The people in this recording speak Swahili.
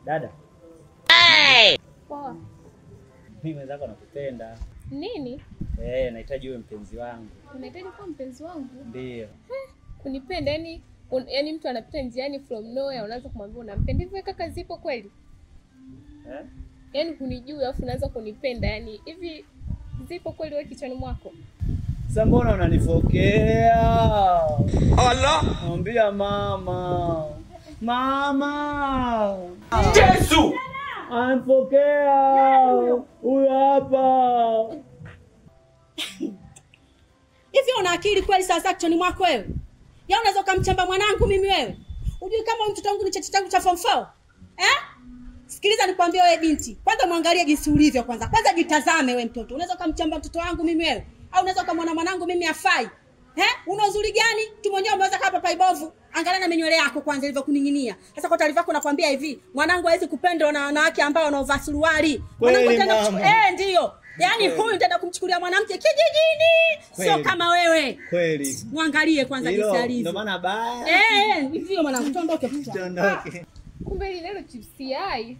Dada. Hey! Poa. Mimi mwenzako nakupenda. Nini? Nahitaji uwe mpenzi wangu. Unahitaji kuwa mpenzi wangu? Ndio. Kunipenda yani mtu anapita njiani from nowhere unaanza kumwambia unampenda. Hivi kaka zipo kweli? Yaani hunijui alafu unaanza kunipenda yani hivi zipo kweli wewe kichwani mwako? Sasa mbona unanifokea? Allah, mwambia mama. Mama! Yesu! Anipokea! Huyu hapa. Hivi una akili kweli sasa kichwani mwako wewe? Ya unaweza kumchamba mwanangu mimi wewe? Unajui kama mtoto wangu ni cheti changu cha form 4? Sikiliza nikwambie wewe binti. Kwanza muangalie jinsi ulivyo kwanza. Kwanza jitazame wewe mtoto. Unaweza kumchamba mtoto wangu mimi wewe? Au unaweza kumwona mwanangu mimi afai? Una uzuri gani? Tu mwenyewe umeweza kapa paibovu. Angalia na minywele yako kwanza ilivyo kuning'inia. Sasa kwa taarifa yako nakwambia hivi, mwanangu hawezi kupendwa na wanawake ambao wanaovaa suruali. Mwanangu tena ndio. Yaani huyu ndio kumchukulia mwanamke kijijini. Sio kama wewe. Kweli. Muangalie kwanza jinsi alivyo. Ndio maana baya. Hivyo mwanangu tuondoke tu. Tuondoke. Kumbe ile neno chipsi ai.